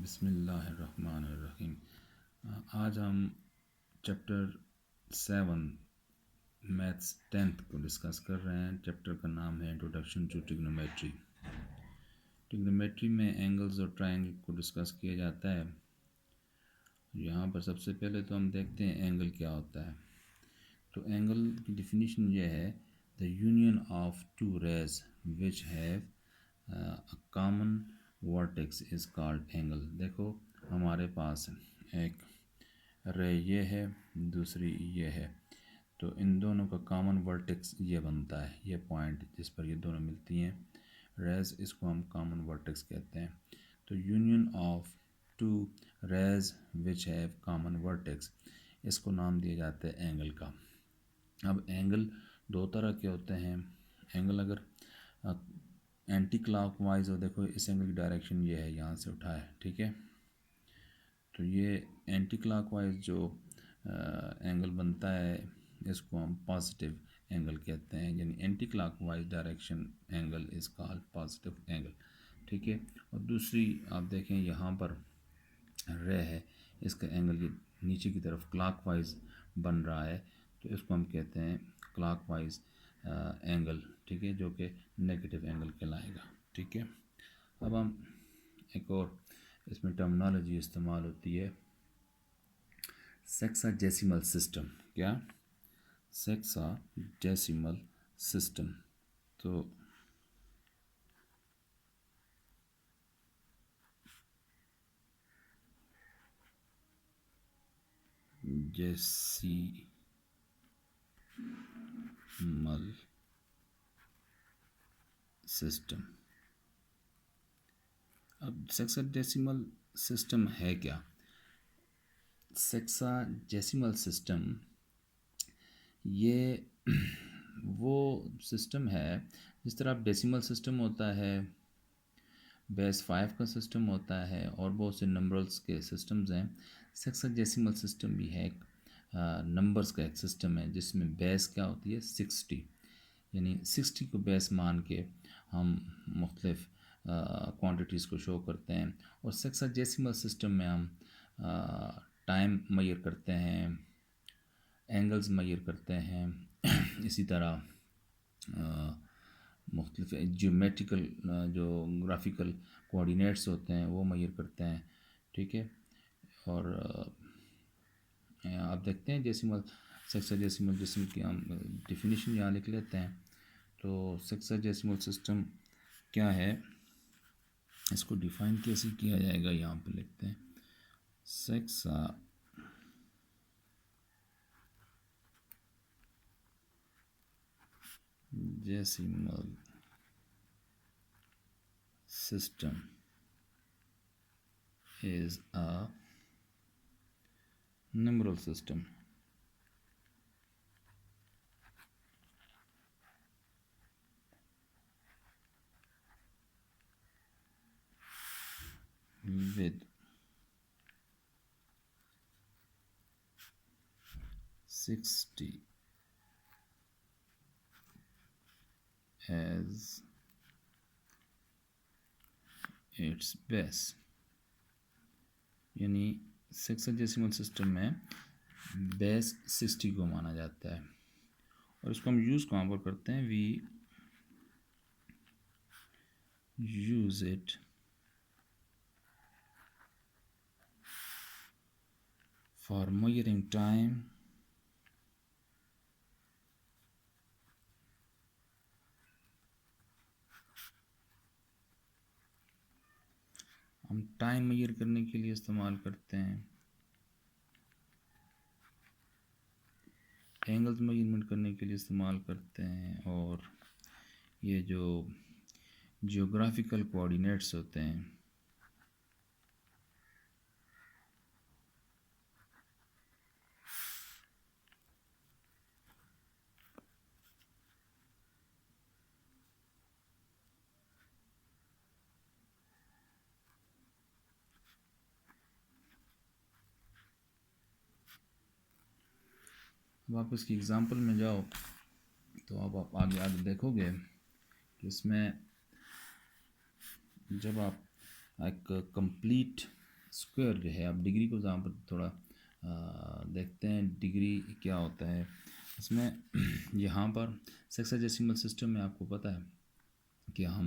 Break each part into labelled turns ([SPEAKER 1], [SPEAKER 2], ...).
[SPEAKER 1] बिस्मिल्लाहिर्रहमानिर्रहीम। आज हम चैप्टर 7 मैथ्स 10th को डिस्कस कर रहे हैं। चैप्टर का नाम है इंट्रोडक्शन टू ट्रिग्नोमेट्री। ट्रिग्नोमेट्री में एंगल्स और ट्रायंगल को डिस्कस किया जाता है। यहाँ पर सबसे पहले तो हम देखते हैं एंगल क्या होता है। तो एंगल की डिफिनीशन ये है, the union of two rays which have a common vertex is called angle. देखो हमारे पास एक रे ये है, दूसरी ये है, तो इन दोनों का कॉमन वर्टेक्स ये बनता है, ये पॉइंट जिस पर ये दोनों मिलती हैं रेज, इसको हम कॉमन वर्टेक्स कहते हैं। तो union of two rays which have common vertex, इसको नाम दिया जाता है एंगल का। अब एंगल दो तरह के होते हैं। एंगल अगर एंटी क्लॉकवाइज हो, देखो इस एंगल की डायरेक्शन ये है, यहाँ से उठा है, ठीक है। तो ये एंटी क्लॉकवाइज जो एंगल बनता है इसको हम पॉजिटिव एंगल कहते हैं, यानी anti clockwise direction angle is called positive angle, ठीक है। और दूसरी आप देखें यहाँ पर रे है, इसका एंगल ये नीचे की तरफ क्लॉकवाइज बन रहा है, तो इसको हम कहते हैं क्लॉकवाइज एंगल, ठीक है, जो कि नेगेटिव एंगल कहलाएगा, ठीक है। अब हम एक और इसमें टर्मिनोलॉजी इस्तेमाल होती है, सेक्साडेसिमल सिस्टम। क्या? Sexagesimal system. तो डेसिमल सिस्टम। अब सेक्साडेसिमल सिस्टम है क्या? सेक्साडेसिमल सिस्टम ये वो सिस्टम है, जिस तरह डेसिमल सिस्टम होता है, बेस 5 का सिस्टम होता है, और बहुत से नंबर्स के सिस्टम्स हैं। सेक्साडेसिमल सिस्टम भी है, नंबर्स का एक सिस्टम है जिसमें बेस क्या होती है 60, यानी 60 को बेस मान के हम मुख्तलिफ क्वांटिटीज़ को शो करते हैं। और सेक्साडेसिमल सिस्टम में हम टाइम मेजर करते हैं, एंगल्स मेजर करते हैं, इसी तरह मुख्तलिफ ज्योमेट्रिकल जो ग्राफिकल कोऑर्डिनेट्स होते हैं वो मेजर करते हैं, ठीक है। और आप देखते हैं डेसिमल सेक्साडेसिमल जिसम की हम डिफिनीशन यहाँ लिख लेते हैं। तो सेक्साडेसिमल सिस्टम क्या है, इसको डिफाइन कैसे किया जाएगा, यहाँ पर लिखते हैं sexagesimal system is a numeral system with 60 as its base, यानी सेक्साडेसिमल सिस्टम में बेस 60 को माना जाता है। और इसको हम यूज़ कहाँ पर करते हैं? We use it for measuring time हम टाइम मेजर करने के लिए इस्तेमाल करते हैं, एंगल्स मेजरमेंट करने के लिए इस्तेमाल करते हैं, और ये जो जियोग्राफिकल कोऑर्डिनेट्स होते हैं अब आप इसकी एग्ज़ाम्पल में जाओ तो अब आप आगे देखोगे कि इसमें जब आप एक कंप्लीट स्क्वायर जो है, अब डिग्री को यहाँ पर थोड़ा देखते हैं डिग्री क्या होता है इसमें। यहाँ पर सेक्साडेसिमल सिस्टम में आपको पता है कि हम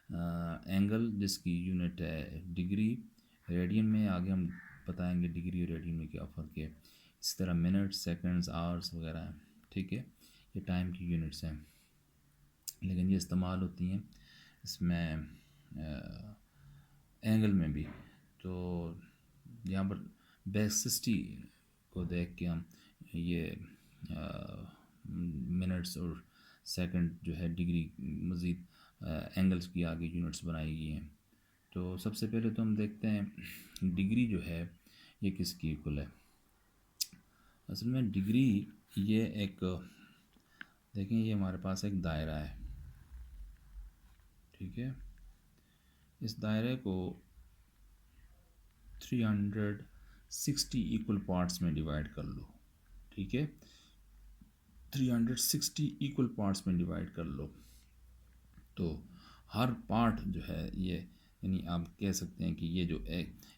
[SPEAKER 1] एंगल जिसकी यूनिट है डिग्री, रेडियन में आगे हम बताएंगे डिग्री और रेडियन में क्या फ़र्क है। इसी तरह मिनट, सेकंड्स, आवर्स वगैरह हैं, ठीक है, ये टाइम की यूनिट्स हैं, लेकिन ये इस्तेमाल होती हैं इसमें एंगल में भी। तो यहाँ पर बेसिसिटी को देख के हम ये मिनट्स और सेकंड जो है डिग्री मज़ीद एंगल्स की आगे यूनिट्स बनाई गई हैं। तो सबसे पहले तो हम देखते हैं डिग्री जो है ये किसकी इक्वल है। असल में डिग्री ये एक, देखें ये हमारे पास एक दायरा है, ठीक है, इस दायरे को 360 इक्वल पार्ट्स में डिवाइड कर लो, ठीक है, 360 इक्वल पार्ट्स में डिवाइड कर लो। तो हर पार्ट जो है ये, यानी आप कह सकते हैं कि ये जो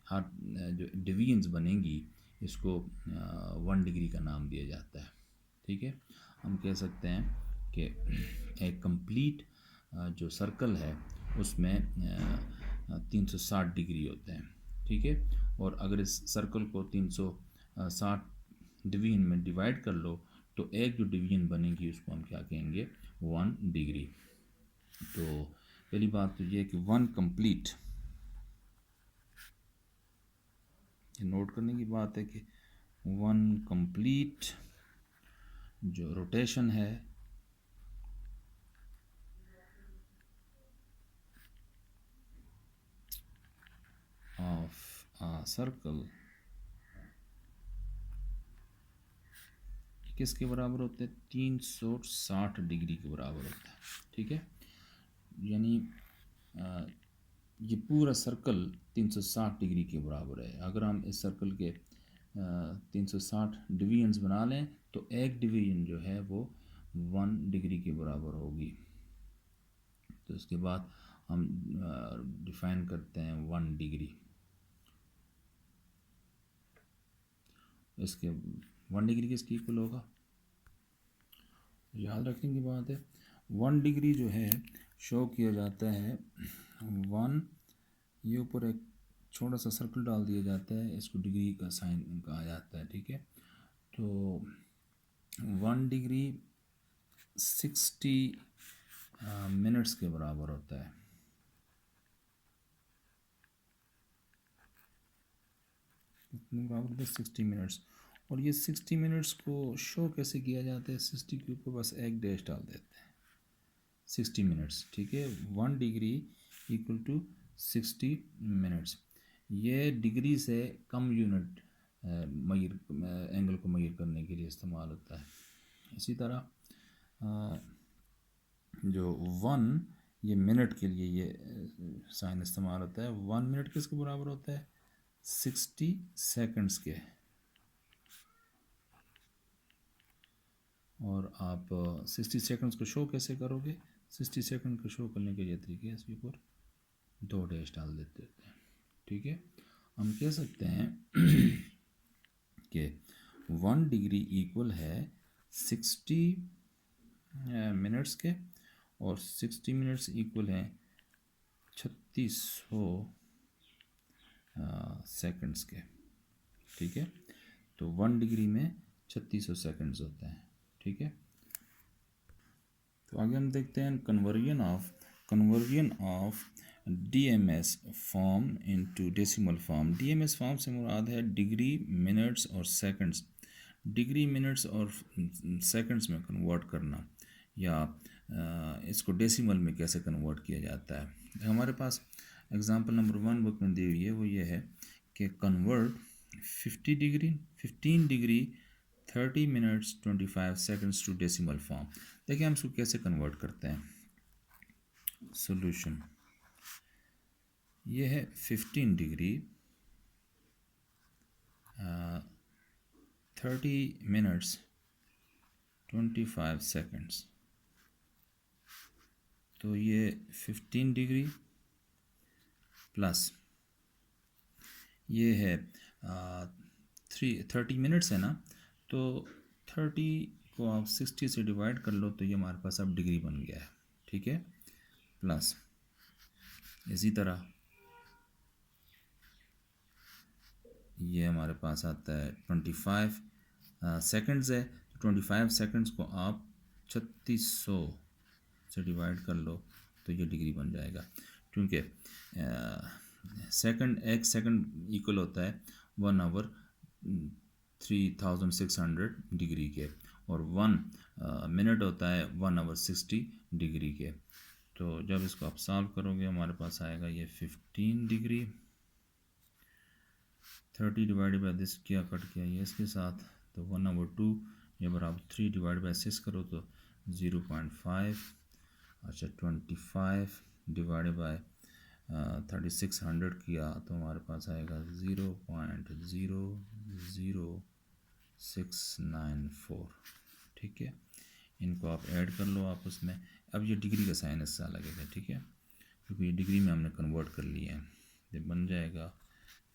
[SPEAKER 1] हर जो डिवीजन्स बनेंगी इसको 1 डिग्री का नाम दिया जाता है, ठीक है। हम कह सकते हैं कि एक कंप्लीट जो सर्कल है उसमें 360 डिग्री होते हैं, ठीक है। और अगर इस सर्कल को 360 डिवीजन में डिवाइड कर लो तो एक जो डिवीजन बनेगी उसको हम क्या कहेंगे, 1 डिग्री। तो पहली बात तो ये कि 1 कंप्लीट, नोट करने की बात है कि 1 कंप्लीट जो रोटेशन है ऑफ आ सर्कल किसके बराबर होते हैं, 360 डिग्री के बराबर होता है, ठीक है। यानी ये पूरा सर्कल 360 डिग्री के बराबर है। अगर हम इस सर्कल के 360 डिवीजन्स बना लें तो एक डिवीजन जो है वो 1 डिग्री के बराबर होगी। तो इसके बाद हम डिफाइन करते हैं 1 डिग्री। इसके 1 डिग्री किसकी इक्वल होगा, याद रखने की बात है 1 डिग्री जो है शो किया जाता है 1, ये ऊपर एक छोटा सा सर्कल डाल दिया जाता है, इसको डिग्री का साइन कहा जाता है, ठीक है। तो 1 डिग्री 60 मिनट्स के बराबर होता है, कितने बराबर होता है, 60 मिनट्स। और ये 60 मिनट्स को शो कैसे किया जाता है, 60 के ऊपर बस एक डैश डाल देते हैं, 60 मिनट्स, ठीक है। 1 डिग्री इक्वल टू 60 मिनट्स। ये डिग्री से कम यूनिट एंगल को मेजर करने के लिए इस्तेमाल होता है। इसी तरह जो 1 ये मिनट के लिए ये साइन इस्तेमाल होता है। 1 मिनट किसके बराबर होता है, 60 सेकंड्स के। और आप 60 सेकंड्स को शो कैसे करोगे, 60 सेकंड को शो करने के ये तरीके इसके ऊपर 2 डैश डाल देते हैं, ठीक है। हम कह सकते हैं कि 1 डिग्री इक्वल है 60 मिनट्स के, और 60 मिनट्स इक्वल है 3600 सेकंड्स के, ठीक है। तो 1 डिग्री में 3600 सेकंड्स होते हैं, ठीक है। तो आगे हम देखते हैं conversion of DMS form into decimal form. DMS form से मुराद है डिग्री, मिनट्स और सेकंड्स। डिग्री, मिनट्स और सेकंड्स में कन्वर्ट करना, या इसको डेसिमल में कैसे कन्वर्ट किया जाता है। हमारे पास एग्जांपल नंबर 1 बुक में दी हुई है, वो ये है कि convert 15 degree 30 minutes 25 seconds to decimal form. देखिए हम इसको कैसे कन्वर्ट करते हैं। सॉल्यूशन ये है 15 डिग्री 30 मिनट्स 25 सेकंड्स। तो ये 15 डिग्री प्लस ये है 30 मिनट्स है ना, तो 30 को आप 60 से डिवाइड कर लो तो ये हमारे पास अब डिग्री बन गया है, ठीक है। प्लस इसी तरह ये हमारे पास आता है 25 सेकंड्स है, तो 25 सेकंड्स को आप 3600 से डिवाइड कर लो तो ये डिग्री बन जाएगा, क्योंकि सेकंड, एक सेकंड इक्वल होता है 1 आवर 3600 डिग्री के, और 1 मिनट होता है 1 आवर 60 डिग्री के। तो जब इसको आप सॉल्व करोगे हमारे पास आएगा ये 15 डिग्री। 30 डिवाइड बाई दिस क्या कट किया ये इसके साथ, तो 1/2 ये बराबर 3 डिवाइड बाई 6 करो तो 0.5। अच्छा 25 डिवाइड बाय 3600 किया तो हमारे पास आएगा 0.00694, ठीक है। इनको आप ऐड कर लो आपस में। अब ये डिग्री का साइन हिस्सा लगेगा, ठीक है, क्योंकि ये डिग्री में हमने कन्वर्ट कर लिया है। ये बन जाएगा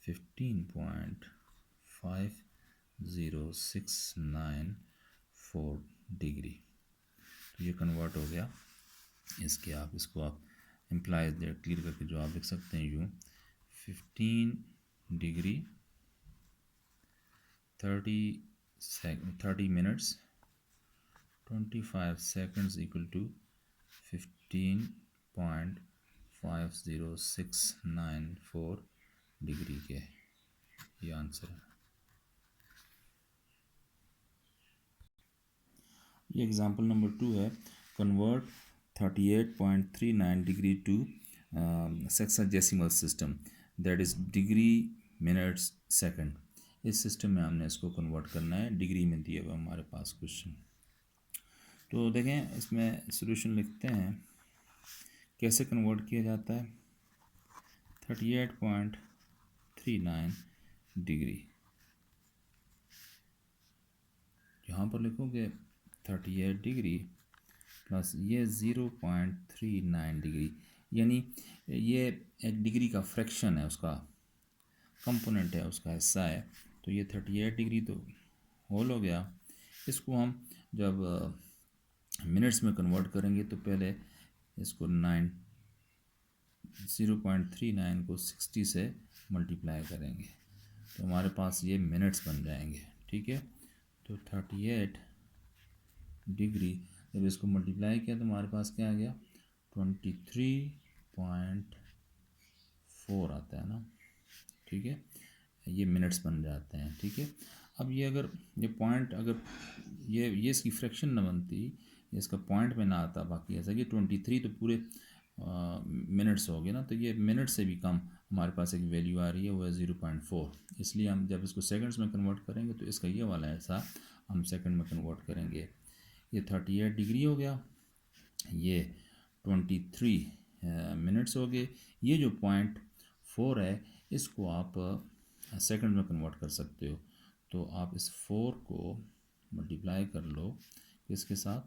[SPEAKER 1] 15.500694 डिग्री। तो ये कन्वर्ट हो गया। इसके आप इसको आप इम्प्लाइज डेट क्लियर करके जो आप लिख सकते हैं यूँ 15 degree 30 minutes 25 seconds equal to 15.50694 degree के, ये आंसर है। ये एग्जांपल नंबर 2 है, convert 38.39 degree to sexadecimal system, that is degree minutes second. इस सिस्टम में हमने इसको कन्वर्ट करना है, डिग्री में दिए हुए हमारे पास क्वेश्चन। तो देखें इसमें सॉल्यूशन लिखते हैं कैसे कन्वर्ट किया जाता है। 38.39 डिग्री यहाँ पर लिखोगे 38 डिग्री प्लस ये 0.39 डिग्री, यानी ये एक डिग्री का फ्रैक्शन है, उसका कंपोनेंट है, उसका हिस्सा है। तो ये 38 डिग्री तो होल हो गया। इसको हम जब मिनट्स में कन्वर्ट करेंगे तो पहले इसको 0.39 को 60 से मल्टीप्लाई करेंगे तो हमारे पास ये मिनट्स बन जाएंगे, ठीक है। तो 38 डिग्री जब इसको मल्टीप्लाई किया तो हमारे पास क्या आ गया 23.4 आता है ना, ठीक है। ये मिनट्स बन जाते हैं, ठीक है। अब ये अगर ये पॉइंट अगर ये इसकी फ्रैक्शन ना बनती, इसका पॉइंट में ना आता, बाकी ऐसा कि 23 तो पूरे मिनट्स हो गए ना, तो ये मिनट से भी कम हमारे पास एक वैल्यू आ रही है, वो है 0.4। इसलिए हम जब इसको सेकंड्स में कन्वर्ट करेंगे तो इसका ये वाला ऐसा हम सेकंड में कन्वर्ट करेंगे। ये 38 डिग्री हो गया, ये 23 मिनट्स हो गए। ये जो 0.4 है इसको आप सेकंड में कन्वर्ट कर सकते हो, तो आप इस 4 को मल्टीप्लाई कर लो इसके साथ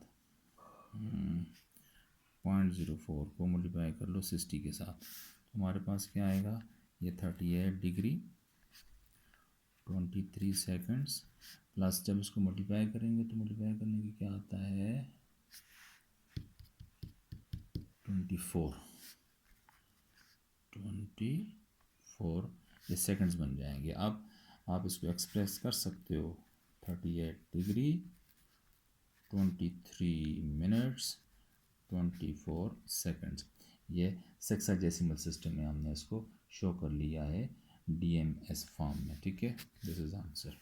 [SPEAKER 1] 0.04 को मल्टीप्लाई कर लो 60 के साथ, तो हमारे पास क्या आएगा ये 38 डिग्री 23 सेकंड्स प्लस जब इसको मल्टीप्लाई करेंगे तो मल्टीप्लाई करने की क्या आता है 24 ये सेकंड्स बन जाएंगे। अब आप इसको एक्सप्रेस कर सकते हो 38 डिग्री 23 मिनट्स 24 सेकंड्स। ये सेक्साडेसिमल सिस्टम में हमने इसको शो कर लिया है DMS फॉर्म में, ठीक है। This is answer.